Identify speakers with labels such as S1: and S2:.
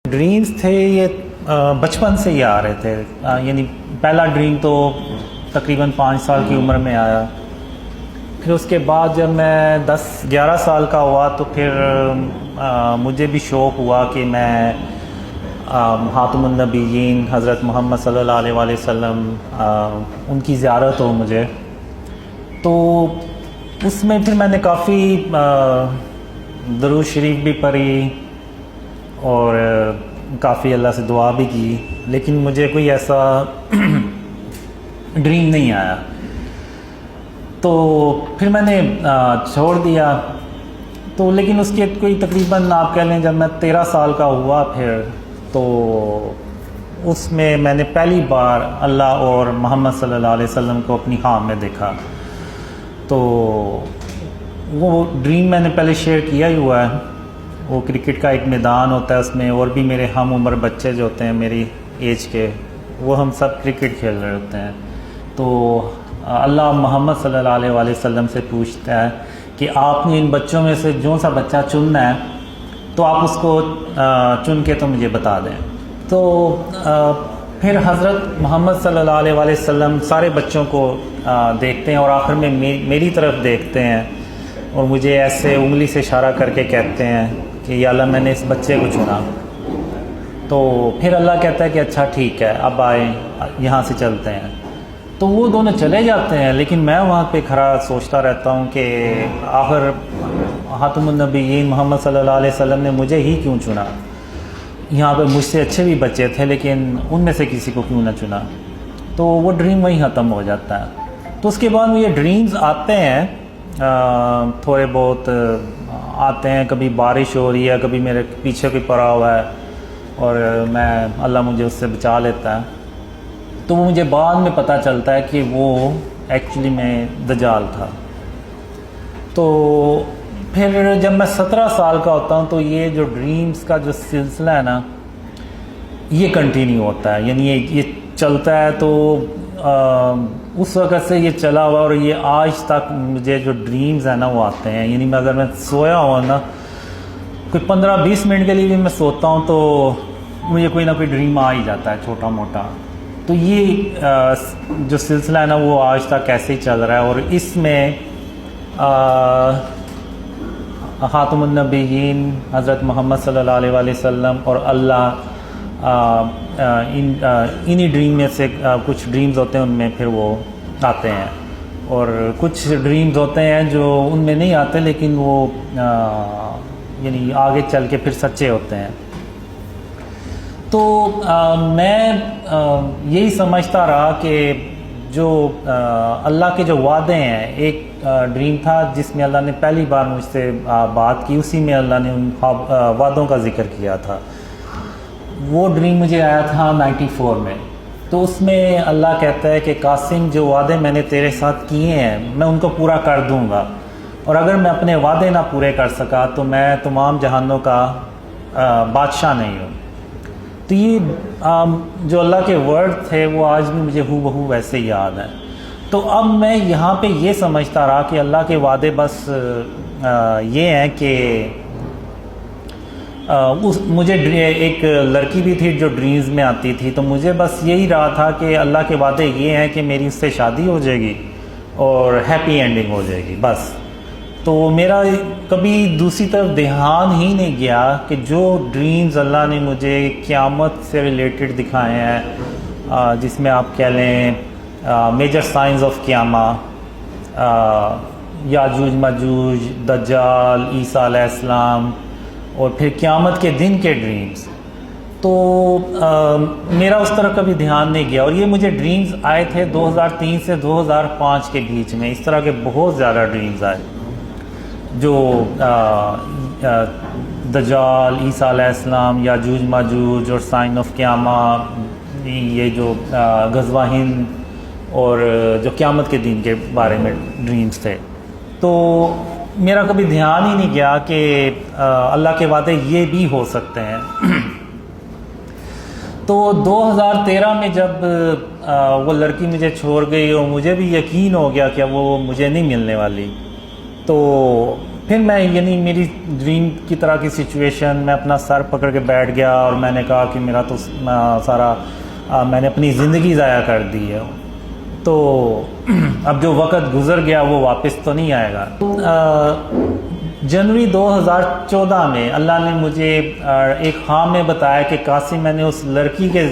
S1: Dreams تھے یہ بچپن سے ہی آ رہے تھے، یعنی پہلا ڈریم تو تقریباً 5 سال کی عمر میں آیا۔ پھر اس کے بعد جب میں 10-11 سال کا ہوا تو پھر مجھے بھی شوق ہوا کہ میں خاتم النبیین حضرت محمد صلی اللہ علیہ وآلہ وسلم ان کی زیارت ہو مجھے۔ تو اس میں پھر میں نے کافی درود شریف بھی پڑھی اور کافی اللہ سے دعا بھی کی، لیکن مجھے کوئی ایسا ڈریم نہیں آیا۔ تو پھر میں نے چھوڑ دیا۔ تو لیکن اس کے کوئی تقریباً آپ کہہ لیں جب میں 13 سال کا ہوا پھر تو اس میں نے پہلی بار اللہ اور محمد صلی اللہ علیہ وسلم کو اپنی خواب میں دیکھا۔ تو وہ ڈریم میں نے پہلے شیئر کیا ہی ہوا ہے۔ وہ کرکٹ کا ایک میدان ہوتا ہے، اس میں اور بھی میرے ہم عمر بچے جو ہوتے ہیں میری ایج کے، وہ ہم سب کرکٹ کھیل رہے ہوتے ہیں۔ تو اللہ محمد صلی اللہ علیہ وآلہ وسلم سے پوچھتا ہے کہ آپ نے ان بچوں میں سے جو سا بچہ چننا ہے تو آپ اس کو چن کے تو مجھے بتا دیں۔ تو پھر حضرت محمد صلی اللہ علیہ وآلہ وسلم سارے بچوں کو دیکھتے ہیں اور آخر میں میری طرف دیکھتے ہیں اور مجھے ایسے انگلی سے اشارہ کر کے کہتے ہیں کہ یا اللہ میں نے اس بچے کو چنا۔ تو پھر اللہ کہتا ہے کہ اچھا ٹھیک ہے اب آئیں یہاں سے چلتے ہیں۔ تو وہ دونوں چلے جاتے ہیں، لیکن میں وہاں پہ کھڑا سوچتا رہتا ہوں کہ آخر خاتم النبیین محمد صلی اللہ علیہ وسلم نے مجھے ہی کیوں چنا؟ یہاں پہ مجھ سے اچھے بھی بچے تھے لیکن ان میں سے کسی کو کیوں نہ چنا؟ تو وہ ڈریم وہیں ختم ہو جاتا ہے۔ تو اس کے بعد یہ ڈریمز آتے ہیں، تھوڑے بہت آتے ہیں، کبھی بارش ہو رہی ہے، کبھی میرے پیچھے کوئی پڑا ہوا ہے اور اللہ مجھے اس سے بچا لیتا ہے۔ تو وہ مجھے بعد میں پتہ چلتا ہے کہ وہ ایکچولی میں دجال تھا۔ تو پھر جب میں 17 سال کا ہوتا ہوں تو یہ جو ڈریمز کا جو سلسلہ ہے نا یہ کنٹینیو ہوتا ہے، یعنی یہ چلتا ہے۔ تو اس وقت سے یہ چلا ہوا اور یہ آج تک مجھے جو ڈریمز ہیں نا وہ آتے ہیں۔ یعنی اگر میں سویا ہوا نا کوئی 15-20 منٹ کے لیے بھی میں سوتا ہوں تو مجھے کوئی نہ کوئی ڈریم آ ہی جاتا ہے چھوٹا موٹا۔ تو یہ جو سلسلہ ہے نا وہ آج تک ایسے ہی چل رہا ہے، اور اس میں خاتم النبیین حضرت محمد صلی اللہ علیہ وآلہ وسلم اور اللہ انہی ڈریم میں سے کچھ ڈریمز ہوتے ہیں ان میں پھر وہ آتے ہیں، اور کچھ ڈریمز ہوتے ہیں جو ان میں نہیں آتے لیکن وہ یعنی آگے چل کے پھر سچے ہوتے ہیں۔ تو میں یہی سمجھتا رہا کہ جو اللہ کے جو وعدے ہیں، ایک ڈریم تھا جس میں اللہ نے پہلی بار مجھ سے بات کی، اسی میں اللہ نے ان وعدوں کا ذکر کیا تھا۔ وہ ڈریم مجھے آیا تھا 94 میں۔ تو اس میں اللہ کہتا ہے کہ قاسم جو وعدے میں نے تیرے ساتھ کیے ہیں میں ان کو پورا کر دوں گا، اور اگر میں اپنے وعدے نہ پورے کر سکا تو میں تمام جہانوں کا بادشاہ نہیں ہوں۔ تو یہ جو اللہ کے ورڈ تھے وہ آج بھی مجھے ہو بہو ویسے ہی یاد ہیں۔ تو اب میں یہاں پہ یہ سمجھتا رہا کہ اللہ کے وعدے بس یہ ہیں کہ مجھے ایک لڑکی بھی تھی جو ڈریمز میں آتی تھی، تو مجھے بس یہی رہا تھا کہ اللہ کے وعدے یہ ہیں کہ میری اس سے شادی ہو جائے گی اور ہیپی اینڈنگ ہو جائے گی بس۔ تو میرا کبھی دوسری طرف دھیان ہی نہیں گیا کہ جو ڈریمز اللہ نے مجھے قیامت سے ریلیٹڈ دکھائے ہیں، جس میں آپ کہہ لیں میجر سائنز آف قیامہ، یاجوج ماجوج، دجال، عیسیٰ علیہ السلام، اور پھر قیامت کے دن کے ڈریمز، تو میرا اس طرح کبھی دھیان نہیں گیا۔ اور یہ مجھے ڈریمز آئے تھے 2003 سے 2005 کے بیچ میں، اس طرح کے بہت زیادہ ڈریمز آئے جو دجال، عیسیٰ علیہ السلام، یاجوج ماجوج اور سائن آف قیامہ، یہ جو غزوہ ہند اور جو قیامت کے دن کے بارے میں ڈریمز تھے۔ تو میرا کبھی دھیان ہی نہیں گیا کہ اللہ کے وعدے یہ بھی ہو سکتے ہیں۔ تو 2013 میں جب وہ لڑکی مجھے چھوڑ گئی اور مجھے بھی یقین ہو گیا کہ وہ مجھے نہیں ملنے والی، تو پھر میں یعنی میری ڈریم کی طرح کی سچویشن، میں اپنا سر پکڑ کے بیٹھ گیا اور میں نے کہا کہ میرا تو سارا میں نے اپنی زندگی ضائع کر دی ہے، تو اب جو وقت گزر گیا وہ واپس تو نہیں آئے گا۔ جنوری 2014 میں اللہ نے مجھے ایک خواب میں بتایا کہ قاسم، میں نے اس لڑکی کے